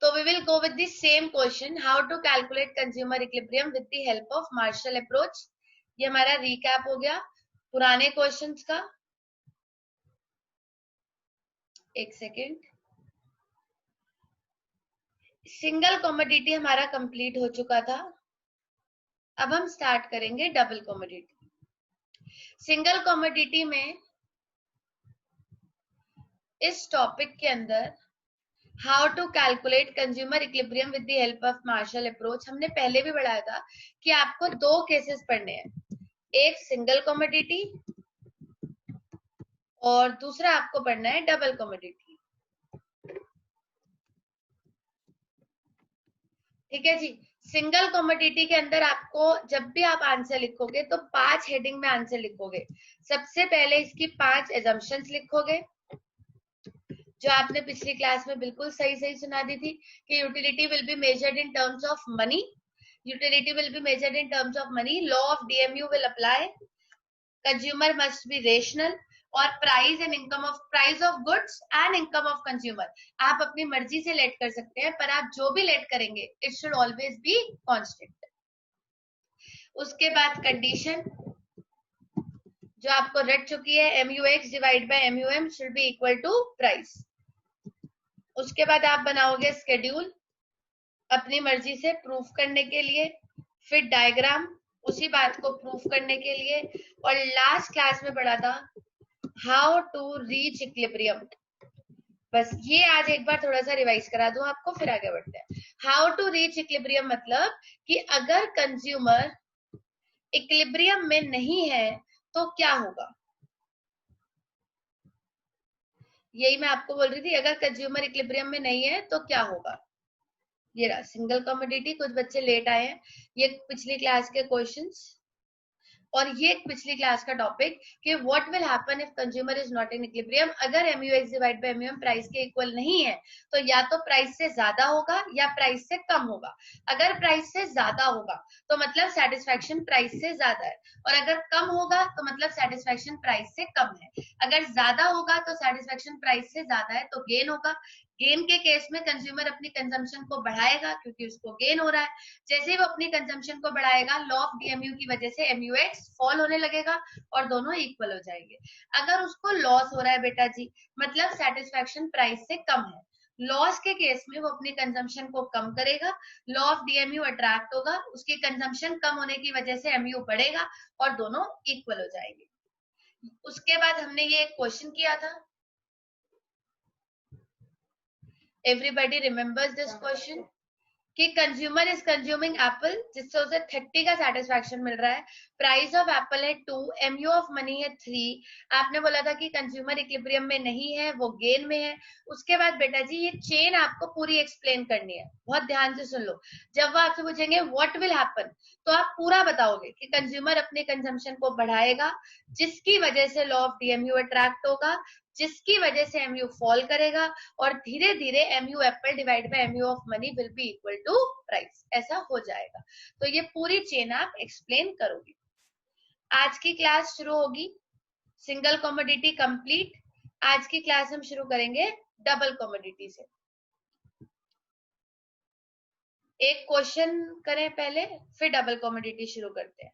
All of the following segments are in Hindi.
So we will go with the same question, how to calculate consumer equilibrium with the help of Marshall approach. ये हमारा recap हो गया पुराने questions का. एक सेकेंड. सिंगल कमोडिटी हमारा कंप्लीट हो चुका था. अब हम स्टार्ट करेंगे डबल कमोडिटी. सिंगल कमोडिटी में इस टॉपिक के अंदर how to calculate consumer equilibrium with the help of Marshall approach हमने पहले भी पढ़ाया था कि आपको दो केसेस पढ़ने हैं, एक सिंगल कमोडिटी और दूसरा आपको पढ़ना है डबल कमोडिटी. ठीक है जी. सिंगल कमोडिटी के अंदर आपको जब भी आप आंसर लिखोगे तो 5 हेडिंग में आंसर लिखोगे. सबसे पहले इसकी 5 एजम्पशंस लिखोगे जो आपने पिछली क्लास में बिल्कुल सही सुना दी थी कि utility will be measured in terms of money. Utility will be measured in terms of money. Law of DMU will apply. Consumer must be rational और price and income of price of goods and income of consumer आप अपनी मर्जी से लेट कर सकते हैं, पर आप जो भी लेट करेंगे it should always be constant. उसके बाद कंडीशन जो आपको रट चुकी है, MUX divide by MUM should be equal to price. उसके बाद आप बनाओगे स्केड्यूल अपनी मर्जी से प्रूफ करने के लिए, फिर डायग्राम उसी बात को प्रूफ करने के लिए, और लास्ट क्लास में पढ़ा था हाउ टू रीच इक्विलिब्रियम. बस ये आज एक बार थोड़ा सा रिवाइज करा दूं आपको, फिर आगे बढ़ते हैं. हाउ टू रीच इक्विलिब्रियम मतलब कि अगर कंज्यूमर इक्विलिब्रियम में नहीं है तो क्या होगा. यही मैं आपको बोल रही थी, अगर कंज्यूमर इक्विलिब्रियम में नहीं है तो क्या होगा. ये रहा सिंगल कमोडिटी. कुछ बच्चे लेट आए हैं. ये पिछली क्लास के क्वेश्चंस और ये पिछली क्लास का टॉपिक कि what will happen if consumer is not in equilibrium. अगर MUX divide by MUM price के इक्वल नहीं है तो या तो प्राइस से ज्यादा होगा या प्राइस से कम होगा. अगर प्राइस से ज्यादा होगा तो मतलब सेटिस्फैक्शन प्राइस से ज्यादा है, और अगर कम होगा तो मतलब सेटिस्फैक्शन प्राइस से कम है. अगर ज्यादा होगा तो सेटिस्फैक्शन प्राइस से ज्यादा है तो गेन होगा. गेन के केस में कंज्यूमर अपनी कंजम्पशन को बढ़ाएगा क्योंकि उसको गेन हो रहा है. जैसे ही वो अपनी कंजम्पशन को बढ़ाएगा लॉ ऑफ डीएमयू की वजह से MUX फॉल होने लगेगा और दोनों इक्वल हो जाएंगे. अगर उसको लॉस हो रहा है बेटा जी मतलब सेटिस्फैक्शन प्राइस से कम है. लॉस के केस में वो अपनी कंजम्पशन को कम करेगा, लॉ ऑफ डीएमयू अट्रैक्ट होगा, उसकी कंजम्पशन कम होने की वजह से MU बढ़ेगा और दोनों इक्वल हो जाएंगे. उसके बाद हमने ये एक क्वेश्चन किया था. एवरीबडी रिमेम्बर्स दिस क्वेश्चन कि कंज्यूमर इज कंज्यूमिंग एप्पल जिससे उसे 30 का सेटिस्फैक्शन मिल रहा है. प्राइस ऑफ एप्पल है 2, MU ऑफ मनी है 3. आपने बोला था कि कंज्यूमर इक्विलिब्रियम में नहीं है, वो गेन में है. उसके बाद बेटा जी ये चेन आपको पूरी एक्सप्लेन करनी है. बहुत ध्यान से सुन लो. जब वो आपसे पूछेंगे व्हाट विल हैपन तो आप पूरा बताओगे कि कंज्यूमर अपने कंजम्पशन को बढ़ाएगा जिसकी वजह से लॉ ऑफ डीएमयू अट्रैक्ट होगा, जिसकी वजह से MU फॉल करेगा और धीरे धीरे MU apple divide by MU of money will be equal to price. ऐसा हो जाएगा. तो ये पूरी चेन आप एक्सप्लेन करोगे. आज की क्लास शुरू होगी. Single commodity complete. आज की क्लास हम शुरू करेंगे डबल कमोडिटी से. एक क्वेश्चन करें पहले, फिर डबल कमोडिटी शुरू करते हैं.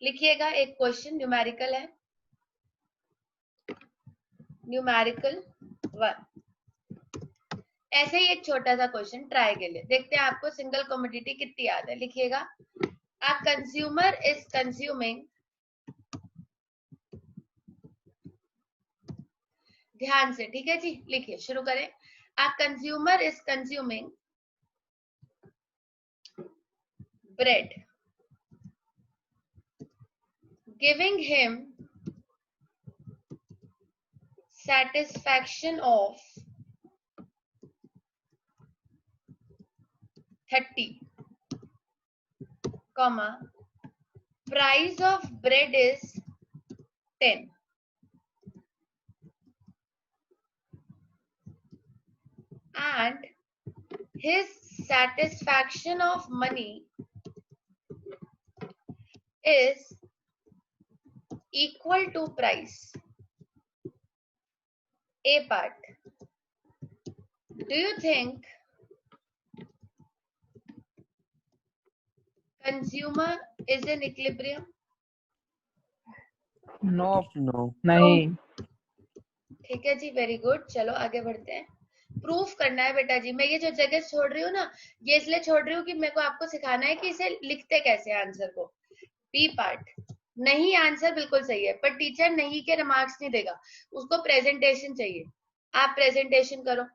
लिखिएगा एक क्वेश्चन न्यूमेरिकल है, न्यूमेरिकल 1. ऐसे ही एक छोटा सा क्वेश्चन ट्राई के लिए देखते हैं आपको सिंगल कमोडिटी कितनी याद है. लिखिएगा अ कंज्यूमर इज कंज्यूमिंग, ध्यान से, ठीक है जी. लिखिए, शुरू करें. A consumer is consuming bread giving him satisfaction of 30, comma price of bread is 10. And his satisfaction of money is equal to price. A part. Do you think consumer is in equilibrium? No नहीं। ठीक है जी, वेरी गुड। चलो आगे बढ़ते हैं। प्रूफ करना है बेटा जी। मैं ये जो जगह छोड़ रही हूँ ना, ये इसलिए छोड़ रही हूँ कि मेरे को आपको सिखाना है कि इसे लिखते कैसे आंसर को। बी पार्ट, नहीं आंसर बिल्कुल सही है, पर टीचर नहीं के रिमार्क्स नहीं देगा, उसको प्रेजेंटेशन चाहिए। आप प्रेजेंटेशन करो।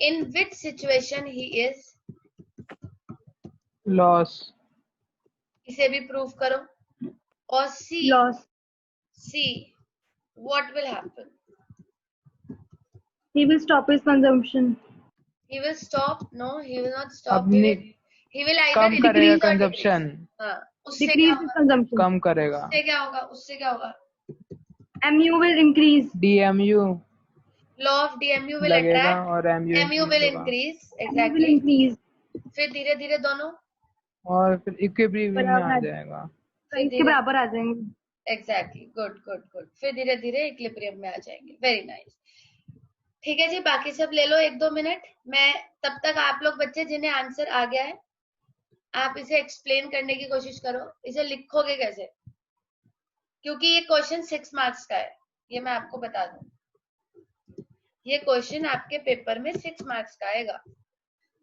In which situation he is, loss. इसे भी प्रूफ करो। और see, Loss. See what will happen? He will stop his consumption. He will stop? No, he will not stop. अपनी He will either come increase करेगा or decrease. कंजप्शन, हाँ, उससे क्या Decrease his होगा? consumption. कम करेगा। उससे क्या होगा? उससे क्या होगा? MU will increase. DMU Law of DMU will लगेगा attract. और MU MU will इंक्रीज होगा increase. MU will Exactly. increase. फिर धीरे धीरे दोनों, और फिर इक्विलिब्रियम में बराबर आ आ जाएगा। फिर इसके धीरे, बराबर आ जाएंगे। Exactly, good good good. फिर धीरे धीरे इक्विलिब्रियम में आ जाएंगे। Very nice. ठीक है जी, बाकी सब ले लो 1-2 मिनट। मैं तब तक, आप लोग बच्चे जिन्हें आंसर आ गया है, आप इसे एक्सप्लेन करने की कोशिश करो। इसे लिखोगे कैसे? क्योंकि ये क्वेश्चन 6 मार्क्स का है, ये मैं आपको बता दूं। ये क्वेश्चन आपके पेपर में 6 मार्क्स का आएगा,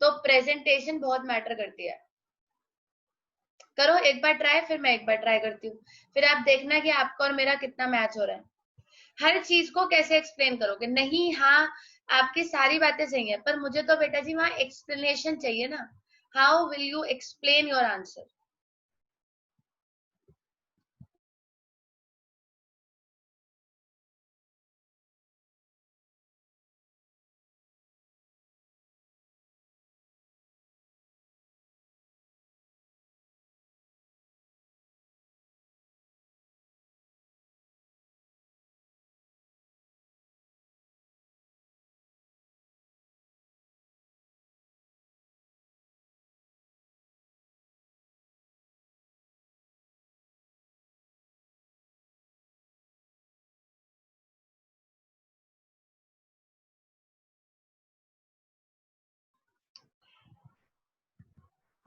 तो प्रेजेंटेशन बहुत मैटर करती है। करो एक बार ट्राई, फिर मैं एक बार ट्राई करती हूँ, फिर आप देखना कि आपका और मेरा कितना मैच हो रहा है। हर चीज को कैसे एक्सप्लेन करोगे? नहीं, हाँ आपकी सारी बातें सही है, पर मुझे तो बेटा जी वहां एक्सप्लेनेशन चाहिए ना। How will you explain your answer?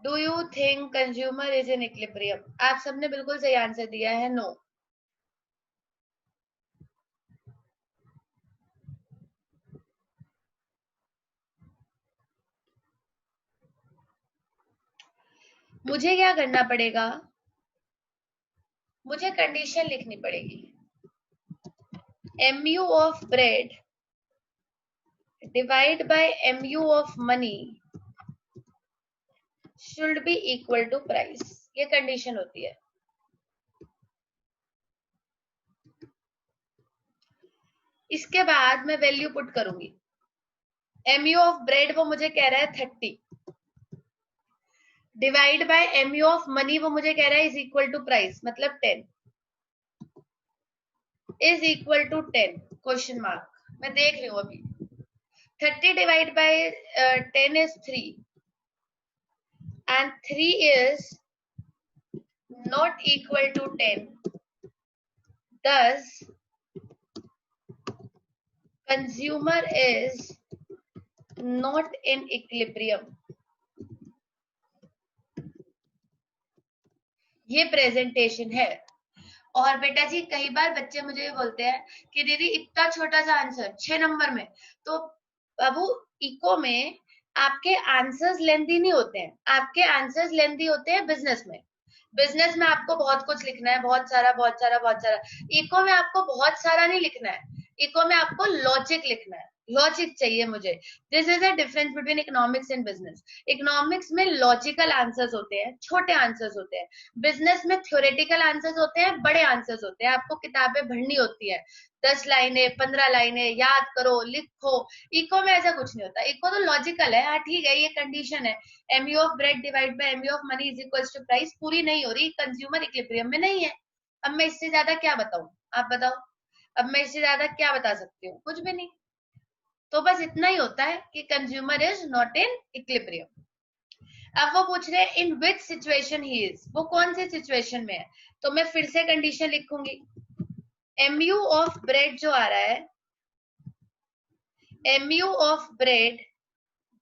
Do you think consumer is in equilibrium? आप सबने बिल्कुल सही आंसर दिया है, नो। मुझे क्या करना पड़ेगा? मुझे कंडीशन लिखनी पड़ेगी। MU of bread divide by MU of money should be equal to price, ये कंडीशन होती है। इसके बाद मैं वैल्यू पुट करूंगी। MU ऑफ ब्रेड वो मुझे कह रहा है 30, divide by MU of money वो मुझे कह रहा है इज इक्वल टू प्राइस, मतलब 10, is equal to 10 question mark. मैं देख रही हूँ अभी। 30 divide by 10 is 3 and 3 is not equal to 10, thus consumer is not in equilibrium। ये प्रेजेंटेशन है। और बेटा जी कई बार बच्चे मुझे ये बोलते हैं कि दीदी इतना छोटा सा आंसर 6 नंबर में, तो बाबू इको में आपके आंसर्स लेंथी नहीं होते हैं, आपके आंसर्स लेंथी होते हैं बिजनेस में। बिजनेस में आपको बहुत कुछ लिखना है, बहुत सारा बहुत सारा बहुत सारा। इको में आपको बहुत सारा नहीं लिखना है, इको में आपको लॉजिक लिखना है, लॉजिक चाहिए मुझे। This is a difference between economics and business. Economics में लॉजिकल आंसर्स होते हैं, छोटे आंसर्स होते हैं। बिजनेस में थ्योरेटिकल आंसर्स होते हैं, बड़े आंसर्स होते हैं। आपको किताबें भरनी होती है, 10 लाइनें 15 लाइनें, याद करो लिखो। इको में ऐसा कुछ नहीं होता, इको तो लॉजिकल है। हाँ ठीक है, ये कंडीशन है, MU of bread divide by MU of money is equal to price पूरी नहीं हो रही, कंज्यूमर इक्विलिब्रियम में नहीं है। अब मैं इससे ज्यादा क्या बताऊं? आप बताओ, अब मैं इससे ज्यादा क्या बता सकती हूँ? कुछ भी नहीं। तो बस इतना ही होता है कि consumer is not in equilibrium. अब वो पूछ रहे हैं इन विच सिचुएशन ही इज, वो कौन सी सिचुएशन में है? तो मैं फिर से कंडीशन लिखूंगी। MU ऑफ ब्रेड जो आ रहा है, MU of bread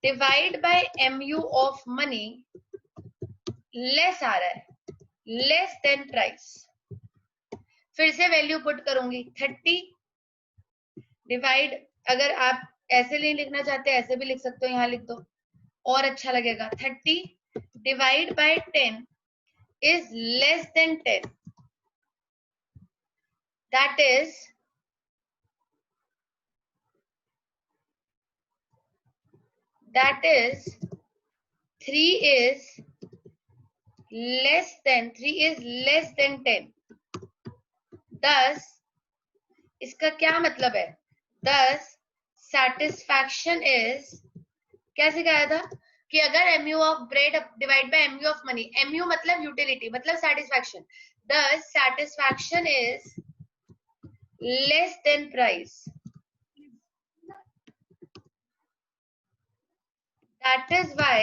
divide by MU of money less आ रहा है, लेस देन प्राइस। फिर से वैल्यू पुट करूंगी 30 डिवाइड, अगर आप ऐसे नहीं लिखना चाहते ऐसे भी लिख सकते हो, यहां लिख दो और अच्छा लगेगा। 30 divide by 10 is less than 10, that is 3 is less than 10। thus इसका क्या मतलब है? thus satisfaction is, क्या सिखाया था कि अगर mu of bread divide by mu of money, mu मतलब यूटिलिटी मतलब satisfaction, thus satisfaction is less than price, that is why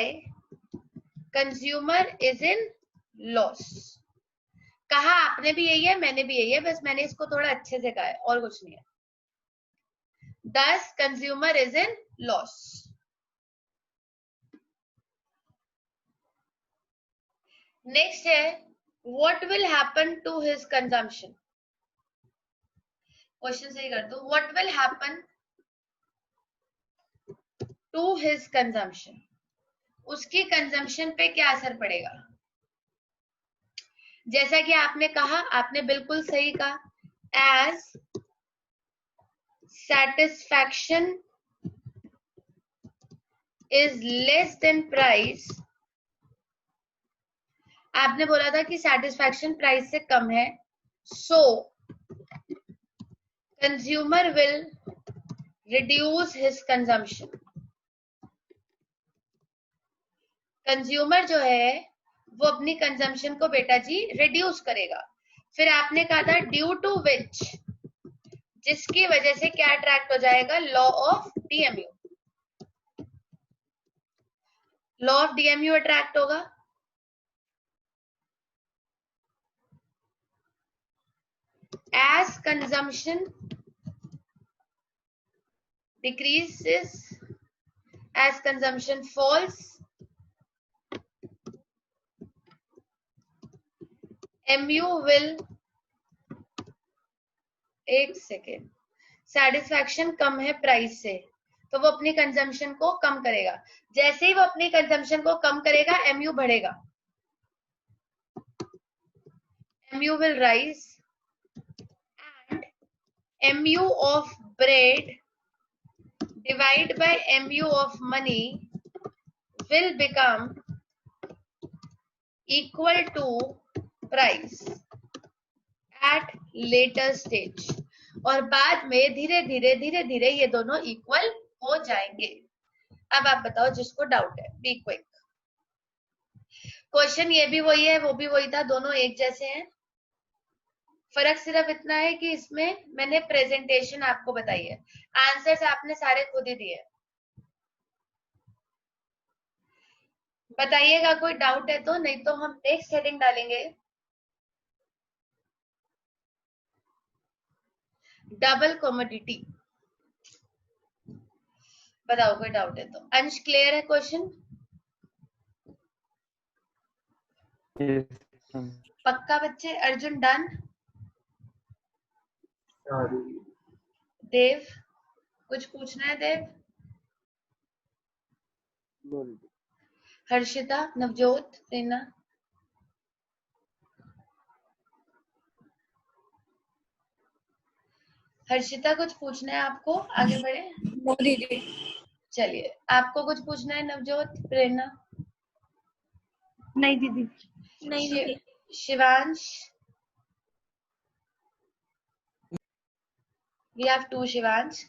consumer is in loss। कहा आपने भी यही है, मैंने भी यही है, बस मैंने इसको थोड़ा अच्छे से कहा है और कुछ नहीं है। thus consumer is in loss। Next है what will happen to his consumption। Question सही कर दो, what will happen to his consumption, उसकी कंजम्पशन पे क्या असर पड़ेगा? जैसा कि आपने कहा, आपने बिल्कुल सही कहा, as satisfaction is less than price, आपने बोला था कि सेटिस्फैक्शन प्राइस से कम है, सो consumer will reduce his consumption. Consumer जो है वो अपनी कंजम्पशन को बेटा जी रिड्यूस करेगा। फिर आपने कहा था ड्यू टू विच, जिसकी वजह से क्या अट्रैक्ट हो जाएगा? Law of DMU, law of DMU attract होगा। as consumption decreases, as consumption falls, mu will, एक सेकेंड, सेटिस्फैक्शन कम है प्राइस से तो वो अपनी कंजम्पशन को कम करेगा। जैसे ही वो अपनी कंजम्पशन को कम करेगा mu बढ़ेगा, mu will rise and mu of bread divide by mu of money will become equal to price at later stage, और बाद में धीरे धीरे ये दोनों इक्वल हो जाएंगे। अब आप बताओ जिसको डाउट है, बी क्विक। क्वेश्चन ये भी वही है वो भी वही था, दोनों एक जैसे हैं, फर्क सिर्फ इतना है कि इसमें मैंने प्रेजेंटेशन आपको बताई है, आंसर्स आपने सारे खुद ही दिए। बताइएगा कोई डाउट है तो, नहीं तो हम नेक्स्ट हेडिंग डालेंगे डबल कमोडिटी। बताओ कोई डाउट है तो। अंश क्लियर है क्वेश्चन? पक्का बच्चे? अर्जुन डन? देव कुछ पूछना है? देव, हर्षिता, नवजोत, प्रेरणा, हर्षिता कुछ पूछना है आपको? आगे बढ़े। चलिए, आपको कुछ पूछना है नवजोत, प्रेरणा? नहीं दीदी। नहीं दीदी। Shivansh? We have two Shivansh.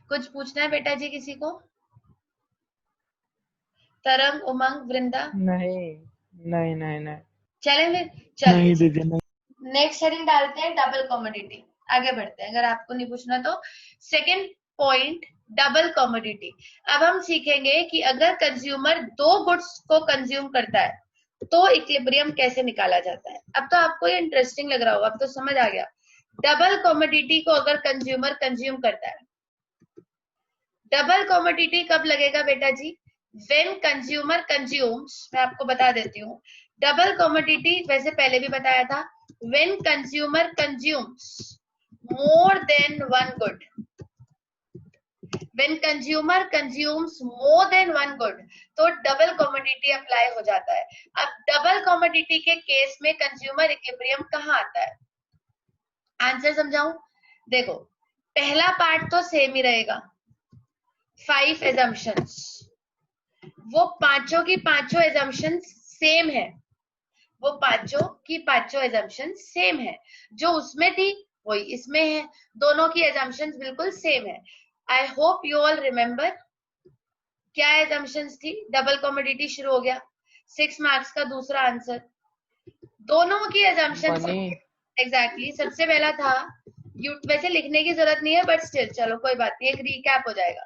कुछ पूछना है बेटा जी किसी को? तरंग, उमंग, वृंदा? नहीं। चले फिर, चलिए नेक्स्ट हेडिंग डालते हैं डबल कमोडिटी। आगे बढ़ते हैं, अगर आपको नहीं पूछना तो। Second point, double commodity. अब हम सीखेंगे कि अगर कंज्यूमर दो गुड्स को कंज्यूम करता है तो इक्विलिब्रियम कैसे निकाला जाता है। अब तो आपको ये इंटरेस्टिंग लग रहा होगा, अब तो समझ आ गया। डबल कमोडिटी को अगर कंज्यूमर कंज्यूम करता है, डबल कमोडिटी कब लगेगा बेटा जी? व्हेन कंज्यूमर कंज्यूम्स, मैं आपको बता देती हूँ, डबल कमोडिटी वैसे पहले भी बताया था, when consumer consumes more than one good, when consumer consumes more than one good, तो डबल कमोडिटी अप्लाई हो जाता है। अब डबल कमोडिटी के केस में कंज्यूमर इक्विलिब्रियम कहाँ आता है? आंसर समझाऊं? देखो, पहला पार्ट तो सेम ही रहेगा, 5 एजम्पशंस, वो पांचों की पांचों एजम्पशंस सेम है, वो पांचों की पांचों एजम्पशंस सेम है, जो उसमें थी वही इसमें है, दोनों की एजम्पशंस बिल्कुल सेम है। I hope you all remember क्या एजम्पशंस थी। डबल कमोडिटी शुरू हो गया, 6 मार्क्स का दूसरा आंसर, दोनों की एजम्पशंस मनी। एग्जैक्टली सबसे पहला था वैसे लिखने की जरूरत नहीं है बट स्टिल चलो कोई बात नहीं, एक रिकैप हो जाएगा।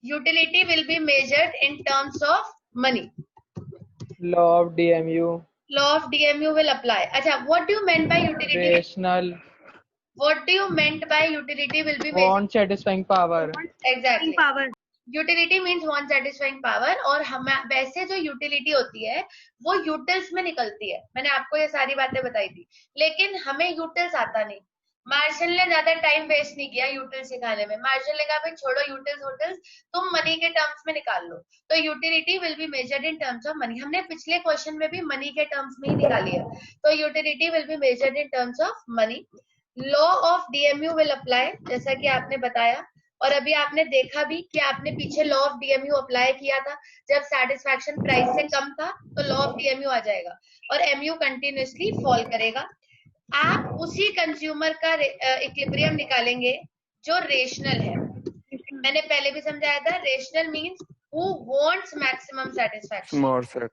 Utility will be measured in terms of money, law of DMU. Law of DMU will apply. अच्छा, what do you meant by utility? Rational. What do you meant by utility will be measured? Want satisfying power. Exactly, power. Utility means want satisfying power. और हम वैसे जो यूटिलिटी होती है वो यूटिल्स में निकलती है, मैंने आपको ये सारी बातें बताई थी, लेकिन हमें यूटिल्स आता नहीं। मार्शल ने ज्यादा टाइम वेस्ट नहीं किया यूटिल सिखाने में, मार्शल ने कहा भाई छोड़ो यूटिल्स वोटिल्स, तुम मनी के टर्म्स में निकाल लो। तो utility will be measured in terms of money, हमने पिछले क्वेश्चन में भी मनी के टर्म्स में ही निकाली है, तो utility will be measured in terms of money. Law of DMU will apply, जैसा कि आपने बताया, और अभी आपने देखा भी कि आपने पीछे लॉ ऑफ डीएमयू अप्लाई किया था, जब सेटिस्फैक्शन प्राइस से कम था तो लॉ ऑफ डीएमयू आ जाएगा और एमयू कंटिन्यूअसली फॉल करेगा। आप उसी कंज्यूमर का इक्विलिब्रियम निकालेंगे जो रेशनल है। मैंने पहले भी समझाया था, rational means who wants maximum satisfaction,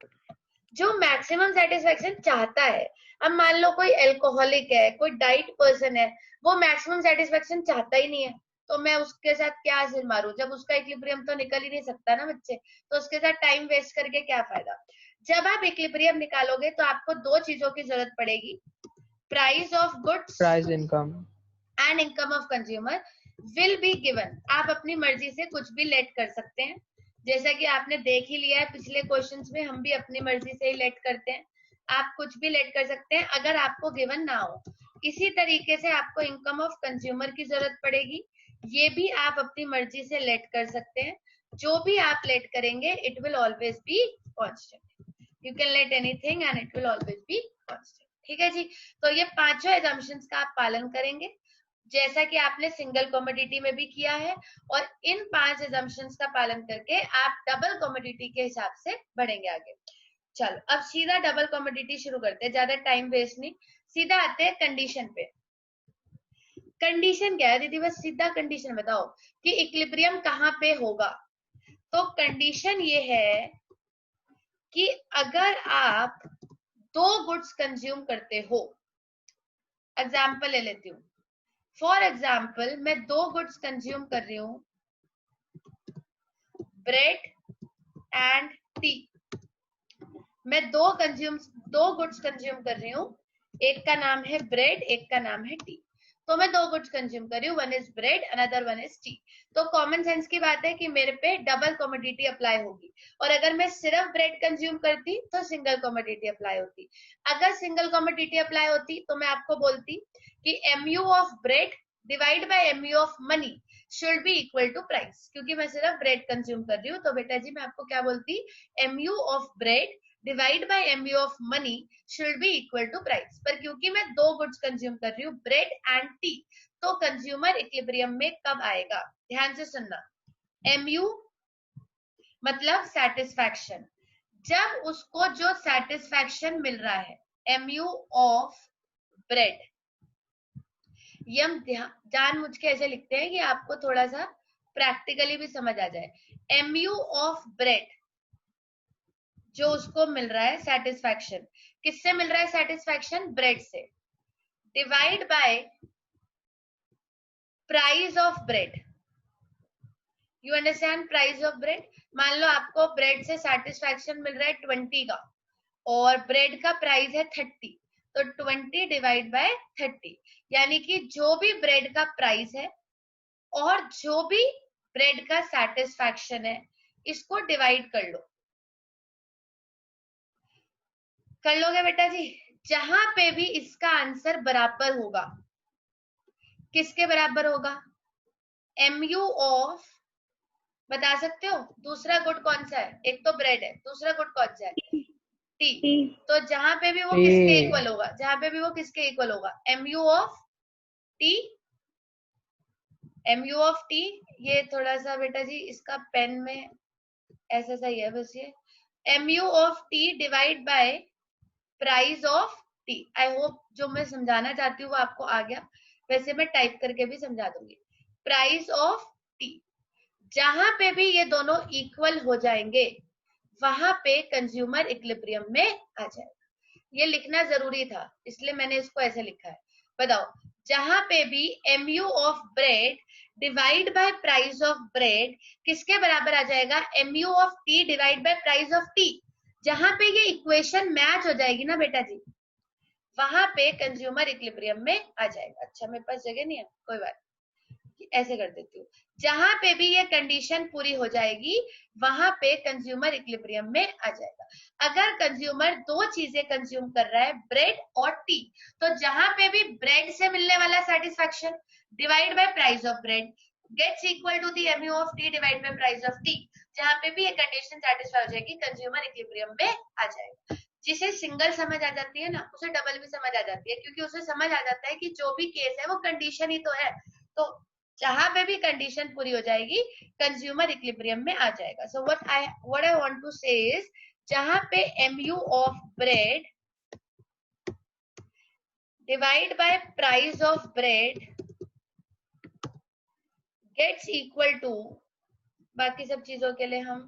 जो मैक्सिमम सेटिस्फैक्शन चाहता है। अब मान लो कोई एल्कोहलिक है, कोई डाइट पर्सन है, वो मैक्सिमम सेटिस्फैक्शन चाहता ही नहीं है, तो मैं उसके साथ क्या सिर मारूं, जब उसका इक्विलिब्रियम तो निकल ही नहीं सकता ना बच्चे, तो उसके साथ टाइम वेस्ट करके क्या फायदा। जब आप इक्विलिब्रियम निकालोगे तो आपको दो चीजों की जरूरत पड़ेगी, price of goods price income and income of consumer will be given. आप अपनी मर्जी से कुछ भी लेट कर सकते हैं, जैसा कि आपने देख ही लिया है पिछले क्वेश्चंस में, हम भी अपनी मर्जी से ही लेट करते हैं, आप कुछ भी लेट कर सकते हैं अगर आपको गिवन ना हो। इसी तरीके से आपको इनकम ऑफ कंज्यूमर की जरूरत पड़ेगी, ये भी आप अपनी मर्जी से लेट कर सकते हैं, जो भी आप लेट करेंगे it will always be constant, you can let anything and it will always be constant. ठीक है जी, तो ये पांचों एजम्पशंस का आप पालन करेंगे जैसा कि आपने सिंगल कमोडिटी में भी किया है, और इन 5 एजम्पशंस का पालन करके आप डबल कमोडिटी के हिसाब से बढ़ेंगे आगे। चलो अब सीधा डबल कमोडिटी शुरू करते हैं, ज्यादा टाइम वेस्ट नहीं, सीधा आते हैं कंडीशन पे। कंडीशन क्या है दीदी, बस सीधा कंडीशन बताओ कि इक्विलिब्रियम कहाँ पे होगा। तो कंडीशन ये है कि अगर आप दो गुड्स कंज्यूम करते हो, एग्जाम्पल ले लेती हूँ, फॉर एग्जाम्पल मैं दो गुड्स कंज्यूम कर रही हूँ, ब्रेड एंड टी। मैं दो गुड्स कंज्यूम कर रही हूँ, एक का नाम है ब्रेड, एक का नाम है टी। तो मैं दो गुड्स कंज्यूम कर रही हूँ, one is bread another one is T. तो कॉमन सेंस की बात है कि मेरे पे डबल कमोडिटी अप्लाई होगी, और अगर मैं सिर्फ ब्रेड कंज्यूम करती तो सिंगल कमोडिटी अप्लाई होती। अगर सिंगल कमोडिटी अप्लाई होती तो मैं आपको बोलती कि MU of bread divide by MU of money should be equal to price, क्योंकि मैं सिर्फ ब्रेड कंज्यूम कर रही हूँ, तो बेटा जी मैं आपको क्या बोलती, MU of bread divide by MU of money should be equal to price. पर क्योंकि मैं दो गुड्स कंज्यूम कर रही हूँ, ब्रेड एंड टी, तो कंज्यूमर इक्विलिब्रियम में कब आएगा, ध्यान से सुनना। MU मतलब सेटिस्फैक्शन, जब उसको जो सेटिस्फैक्शन मिल रहा है, MU ऑफ ब्रेड, ये हम जान मुझ के ऐसे लिखते हैं कि आपको थोड़ा सा प्रैक्टिकली भी समझ आ जाए। MU ऑफ ब्रेड जो उसको मिल रहा है सेटिस्फैक्शन, किससे मिल रहा है सेटिस्फैक्शन, ब्रेड से, divide by price of bread. You understand price of bread, मान लो आपको ब्रेड से सेटिस्फैक्शन मिल रहा है 20 का और ब्रेड का प्राइस है 30, तो 20 डिवाइड बाय 30, यानी कि जो भी ब्रेड का प्राइस है और जो भी ब्रेड का सेटिस्फैक्शन है, इसको डिवाइड कर लो। कर लोगे बेटा जी? जहां पे भी इसका आंसर बराबर होगा, किसके बराबर होगा? mu ऑफ, बता सकते हो दूसरा गुड कौन सा है? एक तो ब्रेड है, दूसरा गुड कौन सा है? टी। टी। तो जहां पे भी वो टी। किसके इक्वल होगा? जहां पे भी वो किसके इक्वल होगा? mu of T. mu of T, ये थोड़ा सा बेटा जी इसका पेन में ऐसा सही है बस, ये mu of tea divide by price of T. I hope जो मैं समझाना चाहती हूँ वो आपको आ गया, वैसे मैं टाइप करके भी समझा दूंगी। प्राइस ऑफ टी, जहां पे भी ये दोनों इक्वल हो जाएंगे वहां पे कंज्यूमर इक्विलिब्रियम में आ जाएगा। ये लिखना जरूरी था इसलिए मैंने इसको ऐसे लिखा है। बताओ, जहां पे भी mu of bread divide by price of bread किसके बराबर आ जाएगा? mu of tea divide by price of tea. जहां पे ये इक्वेशन मैच हो जाएगी ना बेटा जी, वहां पे कंज्यूमर इक्विलिब्रियम में आ जाएगा। अच्छा मेरे पास जगह नहीं है, कोई बात, ऐसे कर देती हूँ। जहां पे भी ये कंडीशन पूरी हो जाएगी वहां पे कंज्यूमर इक्विलिब्रियम में आ जाएगा। अगर कंज्यूमर दो चीजें कंज्यूम कर रहा है, ब्रेड और टी, तो जहां पे भी ब्रेड से मिलने वाला satisfaction divide by price of bread gets equal to the mu of tea divide by price of tea. जहां पे भी ये कंडीशन सेटिस्फाई हो जाएगी कंज्यूमर इक्विलिब्रियम में आ जाएगा। जिसे सिंगल समझ आ जाती है ना, उसे डबल भी समझ आ जाती है, क्योंकि उसे समझ आ जाता है कि जो भी केस है वो कंडीशन ही तो है। तो जहां पे भी कंडीशन पूरी हो जाएगी कंज्यूमर इक्विलिब्रियम में आ जाएगा। So what I want to say is, जहां पे mu of bread divide by price of bread gets equal to, बाकी सब चीजों के लिए हम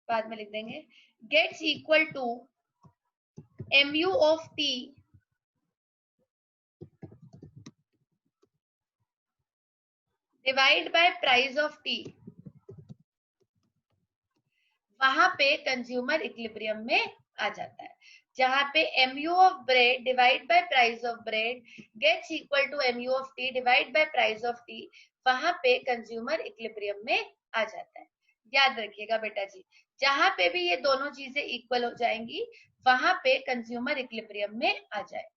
बाद में लिख देंगे, gets equal to mu of tea divide by price of tea. वहां पे कंज्यूमर इक्विलिब्रियम में आ जाता है। जहां पे mu of bread divide by price of bread gets equal to mu of tea divide by price of tea, वहां पे कंज्यूमर इक्विलिब्रियम में आ जाता है। याद रखिएगा बेटा जी, जहां पे भी ये दोनों चीजें इक्वल हो जाएंगी वहां पे कंज्यूमर इक्विलिब्रियम में आ जाएगा।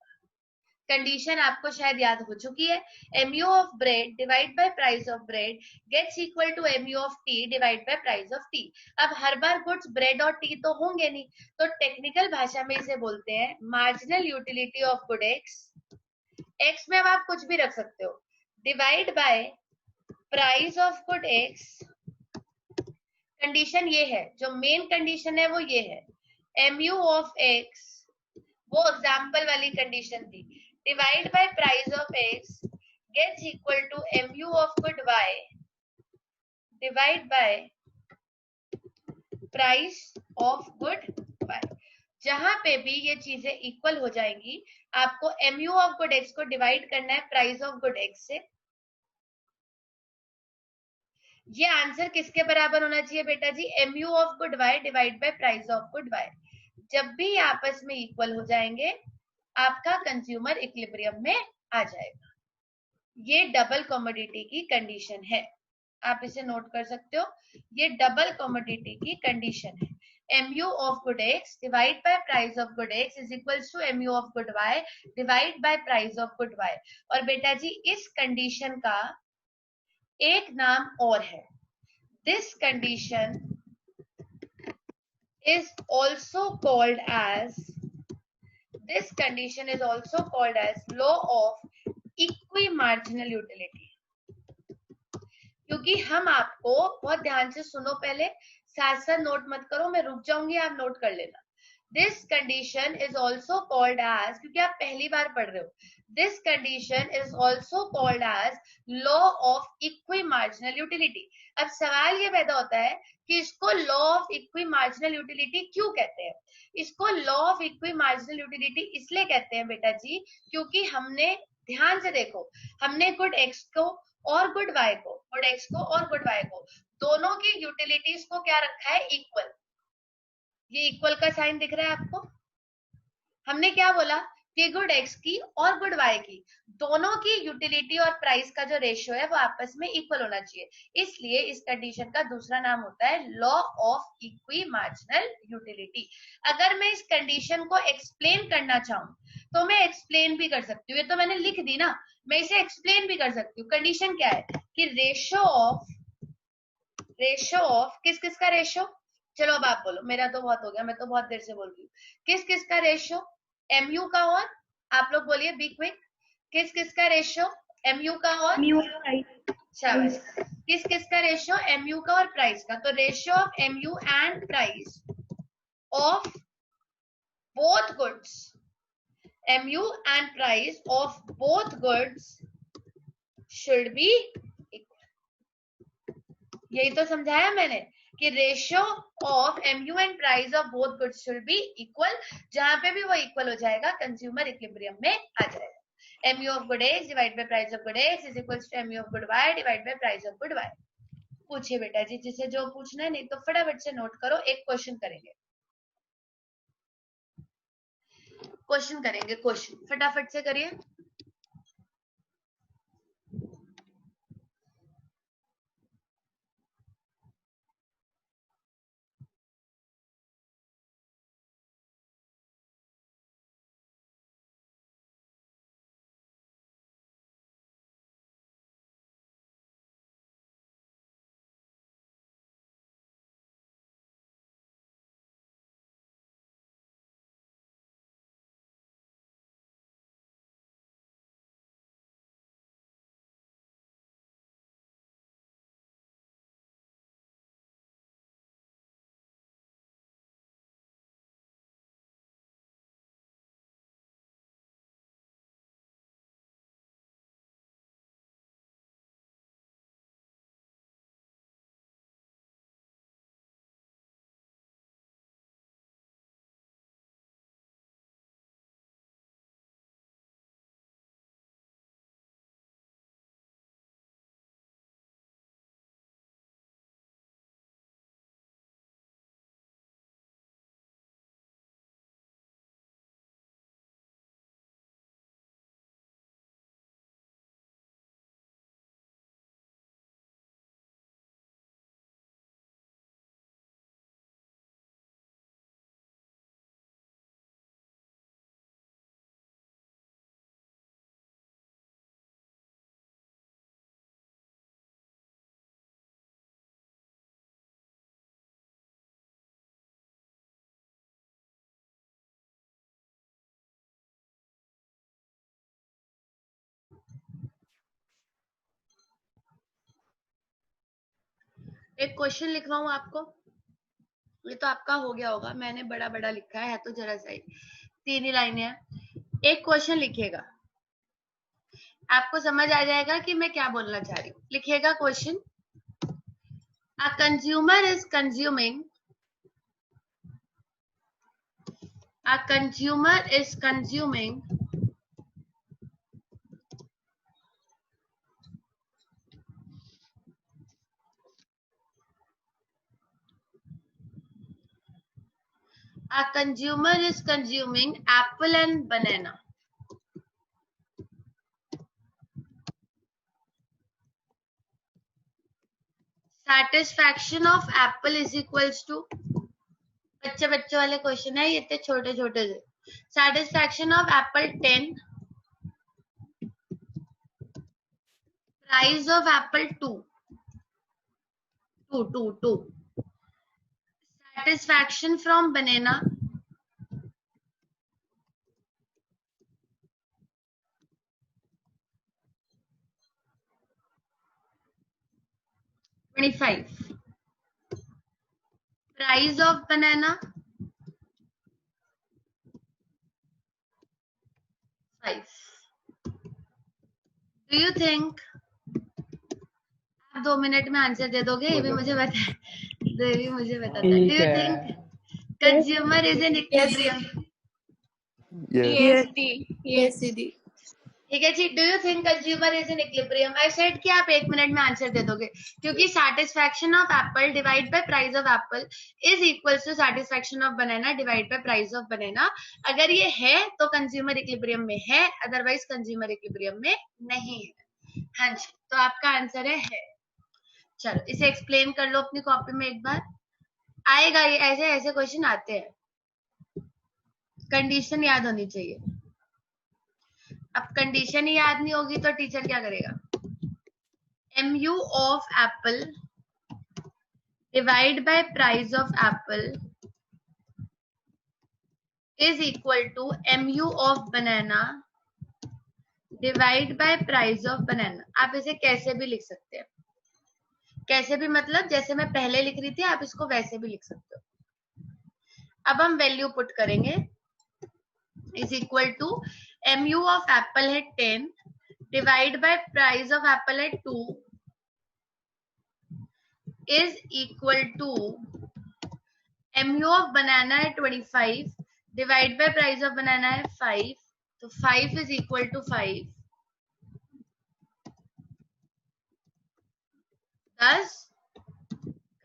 कंडीशन आपको शायद याद हो चुकी है, mu of bread divide by price of bread gets equal to mu of tea divide by price of tea. अब हर बार गुड्स ब्रेड और टी तो होंगे नहीं, तो टेक्निकल भाषा में इसे बोलते हैं marginal utility of good x. X में अब आप कुछ भी रख सकते हो, divide by price of good x. Condition ये है, जो मेन कंडीशन है वो ये है, mu ऑफ एक्स, वो एग्जाम्पल वाली कंडीशन थी, divide by price of x gets equal to mu of good y divide by price of good y। जहां पे भी ये चीजें इक्वल हो जाएंगी आपको mu ऑफ गुड x को डिवाइड करना है प्राइस ऑफ गुड x से। ये आंसर किसके बराबर होना चाहिए बेटा जी? mu of good y divide by price of good y। जब भी आपस में इक्वल हो जाएंगे आपका कंज्यूमर इक्विलिब्रियम में आ जाएगा। ये डबल कमोडिटी की कंडीशन है, आप इसे नोट कर सकते हो, ये डबल कमोडिटी की कंडीशन है। mu of good x divide by price of good x is equals to mu of good y divide by price of good y। और बेटा जी इस कंडीशन का एक नाम और है, this condition is also called as, this condition is also called as law of equimarginal utility। क्योंकि हम आपको, बहुत ध्यान से सुनो, पहले साथ साथ नोट मत करो, मैं रुक जाऊंगी, आप नोट कर लेना। This condition is also called as, क्योंकि आप पहली बार पढ़ रहे हो, this condition is also called as law of equimarginal utility. अब सवाल ये पैदा होता है कि इसको लॉ ऑफ इक्विमार्जिनल यूटिलिटी क्यों कहते हैं? इसको लॉ ऑफ इक्विमार्जिनल यूटिलिटी इसलिए कहते हैं बेटा जी, क्योंकि हमने, ध्यान से देखो, हमने गुड एक्स को और गुड वाई को, गुड एक्स को और गुड वाई को, दोनों की यूटिलिटीज को क्या रखा है? इक्वल। ये इक्वल का साइन दिख रहा है आपको? हमने क्या बोला कि गुड एक्स की और गुड वाई की दोनों की यूटिलिटी और प्राइस का जो रेशियो है वो आपस में इक्वल होना चाहिए, इसलिए इस कंडीशन का दूसरा नाम होता है law of equi marginal utility. अगर मैं इस कंडीशन को एक्सप्लेन करना चाहूँ तो मैं एक्सप्लेन भी कर सकती हूँ, ये तो मैंने लिख दी ना, मैं इसे एक्सप्लेन भी कर सकती हूँ। कंडीशन क्या है कि रेशियो ऑफ किस किस का रेशियो, चलो अब आप बोलो, मेरा तो बहुत हो गया, मैं तो बहुत देर से बोल रही हूँ। किस किस का रेशियो, एमयू का और, आप लोग बोलिए बी क्विक, किस किस का रेशियो, एमयू का और म्यू शाबाश, किस किस का रेशियो, एमयू का और प्राइस का। तो ratio of MU and price of both goods, MU and price of both goods should be equal। यही तो समझाया मैंने कि ratio of MU and price of both goods should be equal, जहां पे भी वो इक्वल हो जाएगा कंज्यूमर इक्विलिब्रियम में आ जाएगा। MU of good X divided by price of good X is equals to MU of good Y divided by price of good Y। पूछिए बेटा जी, जिसे जो पूछना है, नहीं तो फटाफट से नोट करो, एक क्वेश्चन करेंगे, क्वेश्चन फटाफट से करिए। एक क्वेश्चन लिखवाऊं आपको, ये तो आपका हो गया होगा, मैंने बड़ा बड़ा लिखा है तो जरा सा ही, 3 ही लाइनें हैं। एक क्वेश्चन लिखिएगा, आपको समझ आ जाएगा कि मैं क्या बोलना चाह रही हूँ। लिखिएगा question, a consumer is consuming, a consumer is consuming apple and banana. Satisfaction of apple is equals to, बच्चे वाले क्वेश्चन है ये, इतने छोटे छोटे से। Satisfaction of apple 10, price of apple 2, 2. Satisfaction from banana 25. Price of banana 5. Do you think, आप 2 मिनट में आंसर दे दोगे, ये भी मुझे बता, ये भी मुझे बताता। Do you think consumer is in equilibrium? Yes. Yes, दीदी। ठीक है जी। Do you think consumer is in equilibrium? I said कि आप 1 मिनट में आंसर दे दोगे, क्योंकि satisfaction of apple divide by price of apple is equal to satisfaction of banana divide by price of banana. अगर ये है तो कंज्यूमर इक्विलिब्रियम में है, अदरवाइज कंज्यूमर इक्विलिब्रियम में नहीं है। हाँ जी, तो आपका आंसर है। चलो इसे एक्सप्लेन कर लो अपनी कॉपी में एक बार। आएगा ये, ऐसे ऐसे क्वेश्चन आते हैं। कंडीशन याद होनी चाहिए। अब कंडीशन ही याद नहीं होगी तो टीचर क्या करेगा? MU of apple divide by price of apple is equal to MU of banana divide by price of banana. आप इसे कैसे भी लिख सकते हैं, कैसे भी मतलब जैसे मैं पहले लिख रही थी आप इसको वैसे भी लिख सकते हो। अब हम वैल्यू पुट करेंगे, is equal to MU of apple है 10 divide by price of apple है 2 is equal to MU of banana है 25 divide by price of banana है 5, तो 5 is equal to 5। thus